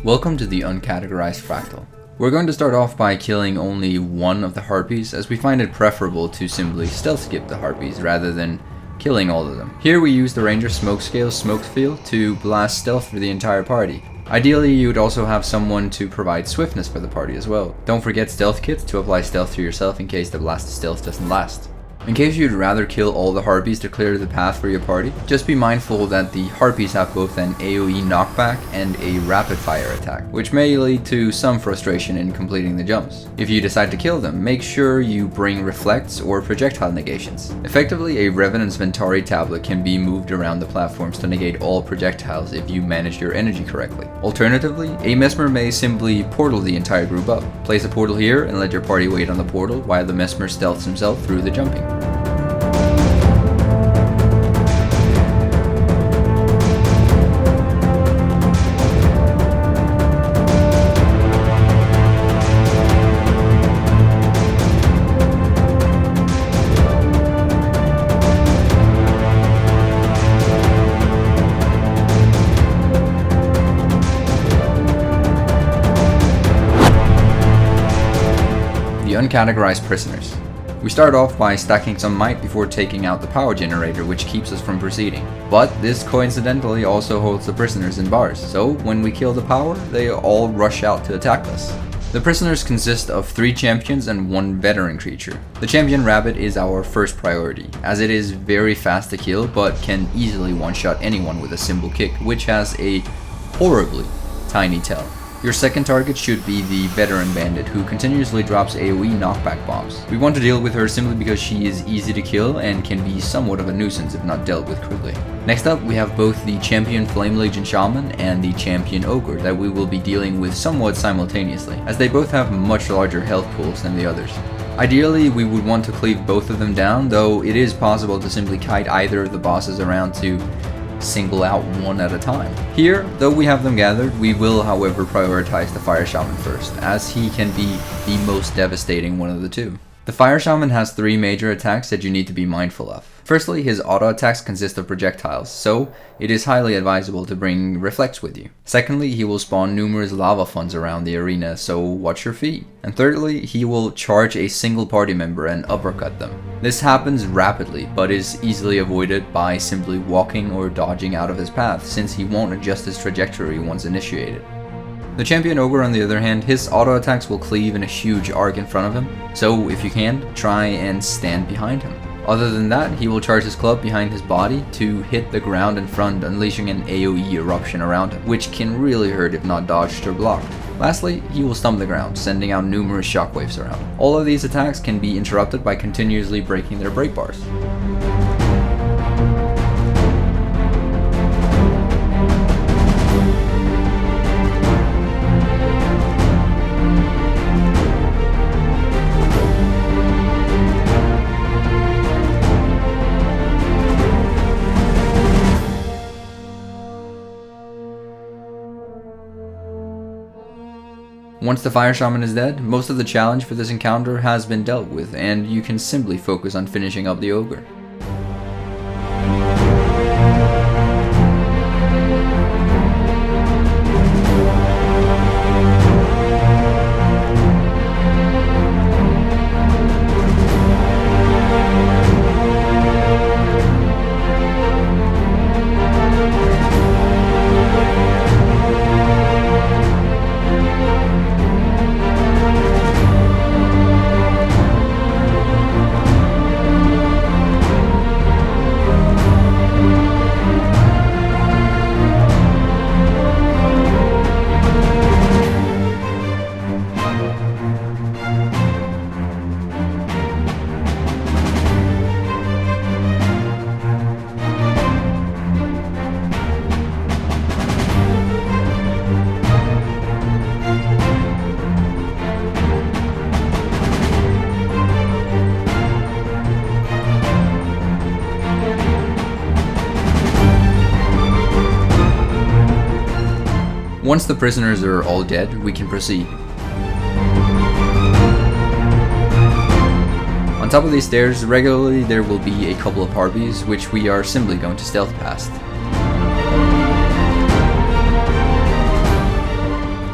Welcome to the Uncategorized Fractal. We're going to start off by killing only one of the Harpies, as we find it preferable to simply stealth skip the Harpies rather than killing all of them. Here we use the Ranger Smokescale smoke field to blast stealth for the entire party. Ideally, you would also have someone to provide swiftness for the party as well. Don't forget stealth kits to apply stealth to yourself in case the blast of stealth doesn't last. In case you'd rather kill all the Harpies to clear the path for your party, just be mindful that the Harpies have both an AoE knockback and a rapid fire attack, which may lead to some frustration in completing the jumps. If you decide to kill them, make sure you bring reflects or projectile negations. Effectively, a Revenant's Ventari tablet can be moved around the platforms to negate all projectiles if you manage your energy correctly. Alternatively, a Mesmer may simply portal the entire group up. Place a portal here and let your party wait on the portal while the Mesmer stealths himself through the jumping. The Uncategorized Prisoners. We start off by stacking some might before taking out the power generator, which keeps us from proceeding. But this coincidentally also holds the prisoners in bars, so when we kill the power, they all rush out to attack us. The prisoners consist of 3 champions and 1 veteran creature. The champion rabbit is our first priority, as it is very fast to kill but can easily one-shot anyone with a simple kick, which has a horribly tiny tail. Your second target should be the veteran bandit, who continuously drops AoE knockback bombs. We want to deal with her simply because she is easy to kill and can be somewhat of a nuisance if not dealt with quickly. Next up, we have both the champion Flame Legion Shaman and the champion Ogre that we will be dealing with somewhat simultaneously, as they both have much larger health pools than the others. Ideally, we would want to cleave both of them down, though it is possible to simply kite either of the bosses around to single out one at a time. Here, though we have them gathered, we will however prioritize the Fire Shaman first, as he can be the most devastating one of the two. The Fire Shaman has 3 major attacks that you need to be mindful of. Firstly, his auto attacks consist of projectiles, so it is highly advisable to bring reflects with you. Secondly, he will spawn numerous lava funds around the arena, so watch your feet. And thirdly, he will charge a single party member and uppercut them. This happens rapidly, but is easily avoided by simply walking or dodging out of his path, since he won't adjust his trajectory once initiated. The champion Ogre, on the other hand, his auto attacks will cleave in a huge arc in front of him, so if you can, try and stand behind him. Other than that, he will charge his club behind his body to hit the ground in front, unleashing an AoE eruption around him, which can really hurt if not dodged or blocked. Lastly, he will stump the ground, sending out numerous shockwaves around. All of these attacks can be interrupted by continuously breaking their break bars. Once the Fire Shaman is dead, most of the challenge for this encounter has been dealt with, and you can simply focus on finishing up the Ogre. Once the prisoners are all dead, we can proceed. On top of these stairs, regularly there will be a couple of Harpies, which we are simply going to stealth past.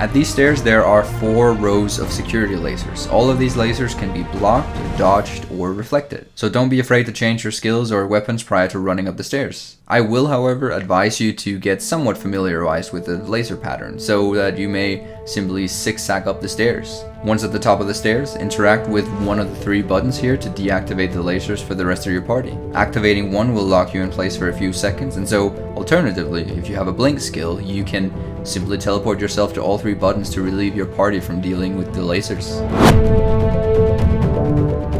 At these stairs there are 4 rows of security lasers. All of these lasers can be blocked, dodged, or reflected. So don't be afraid to change your skills or weapons prior to running up the stairs. I will, however, advise you to get somewhat familiarized with the laser pattern so that you may simply zigzag up the stairs. Once at the top of the stairs, interact with one of the 3 buttons here to deactivate the lasers for the rest of your party. Activating one will lock you in place for a few seconds, and so alternatively, if you have a blink skill, you can simply teleport yourself to all 3 buttons to relieve your party from dealing with the lasers.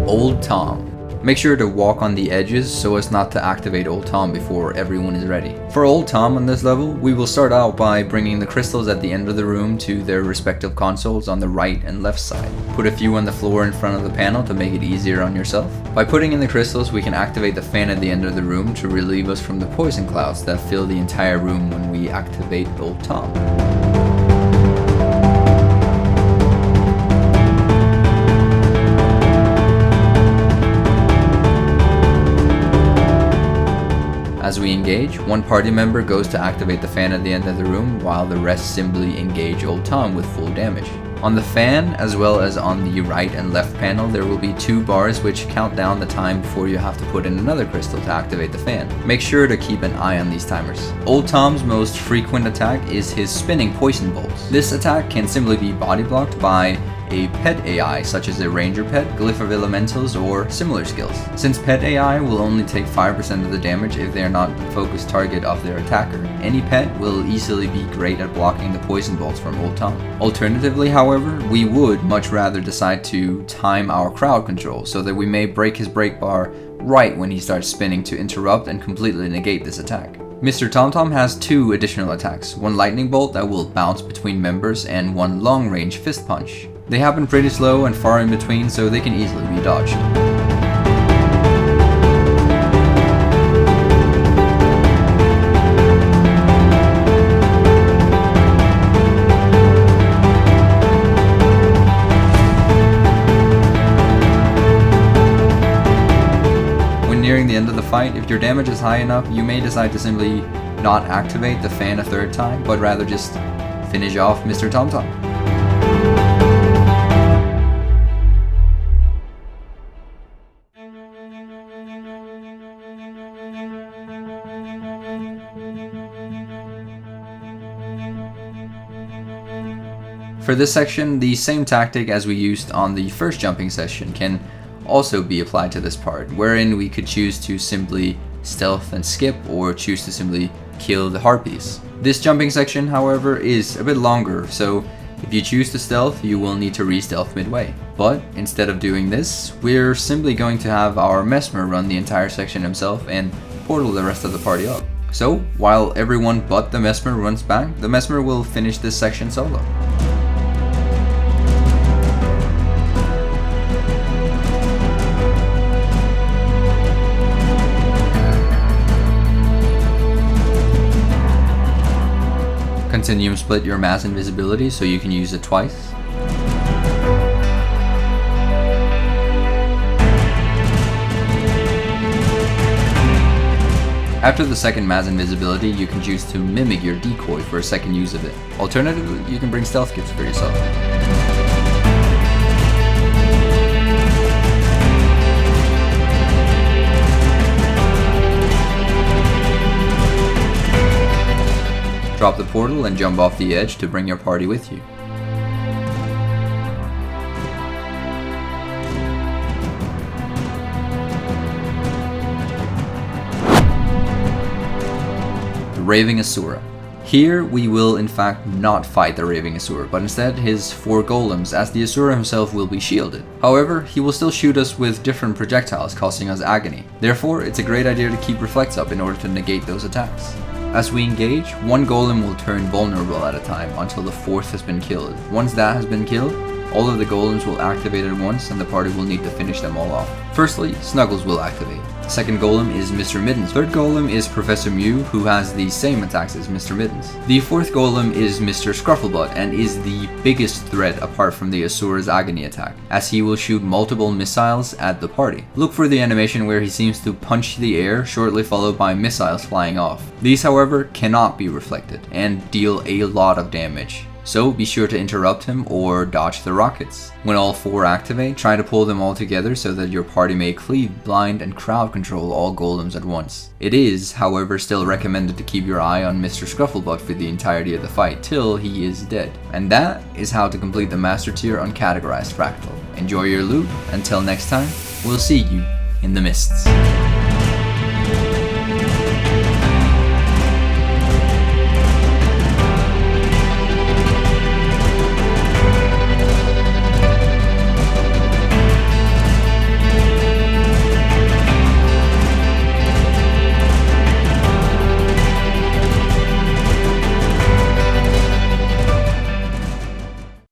Old Tom. Make sure to walk on the edges so as not to activate Old Tom before everyone is ready. For Old Tom on this level, we will start out by bringing the crystals at the end of the room to their respective consoles on the right and left side. Put a few on the floor in front of the panel to make it easier on yourself. By putting in the crystals, we can activate the fan at the end of the room to relieve us from the poison clouds that fill the entire room when we activate Old Tom. As we engage, one party member goes to activate the fan at the end of the room, while the rest simply engage Old Tom with full damage. On the fan, as well as on the right and left panel, there will be 2 bars which count down the time before you have to put in another crystal to activate the fan. Make sure to keep an eye on these timers. Old Tom's most frequent attack is his spinning poison bolts. This attack can simply be body blocked by a pet AI such as a ranger pet, glyph of elementals, or similar skills. Since pet AI will only take 5% of the damage if they are not the focused target of their attacker, any pet will easily be great at blocking the poison bolts from Old Tom. Alternatively, however, we would much rather decide to time our crowd control so that we may break his break bar right when he starts spinning to interrupt and completely negate this attack. Mr. TomTom has 2 additional attacks, one lightning bolt that will bounce between members and one long range fist punch. They happen pretty slow and far in between, so they can easily be dodged. When nearing the end of the fight, if your damage is high enough, you may decide to simply not activate the fan a 3rd time, but rather just finish off Mr. TomTom. For this section, the same tactic as we used on the first jumping session can also be applied to this part, wherein we could choose to simply stealth and skip, or choose to simply kill the harpies. This jumping section, however, is a bit longer, so if you choose to stealth, you will need to re-stealth midway. But instead of doing this, we're simply going to have our Mesmer run the entire section himself and portal the rest of the party up. So, while everyone but the Mesmer runs back, the Mesmer will finish this section solo. Continuum split your mass invisibility so you can use it twice. After the second mass invisibility, you can choose to mimic your decoy for a second use of it. Alternatively, you can bring stealth kits for yourself. Drop the portal and jump off the edge to bring your party with you. The Raving Asura. Here we will in fact not fight the Raving Asura, but instead his 4 golems, as the Asura himself will be shielded. However, he will still shoot us with different projectiles, causing us agony. Therefore, it's a great idea to keep reflects up in order to negate those attacks. As we engage, one golem will turn vulnerable at a time until the 4th has been killed. Once that has been killed, all of the golems will activate at once and the party will need to finish them all off. Firstly, Snuggles will activate. Second golem is Mr. Middens. Third golem is Professor Mew, who has the same attacks as Mr. Middens. The 4th golem is Mr. Scrufflebutt and is the biggest threat apart from the Asura's agony attack, as he will shoot multiple missiles at the party. Look for the animation where he seems to punch the air, shortly followed by missiles flying off. These, however, cannot be reflected and deal a lot of damage, so be sure to interrupt him or dodge the rockets. When all 4 activate, try to pull them all together so that your party may cleave, blind, and crowd control all golems at once. It is, however, still recommended to keep your eye on Mr. Scrufflebutt for the entirety of the fight till he is dead. And that is how to complete the Master Tier Uncategorized Fractal. Enjoy your loot. Until next time, we'll see you in the mists.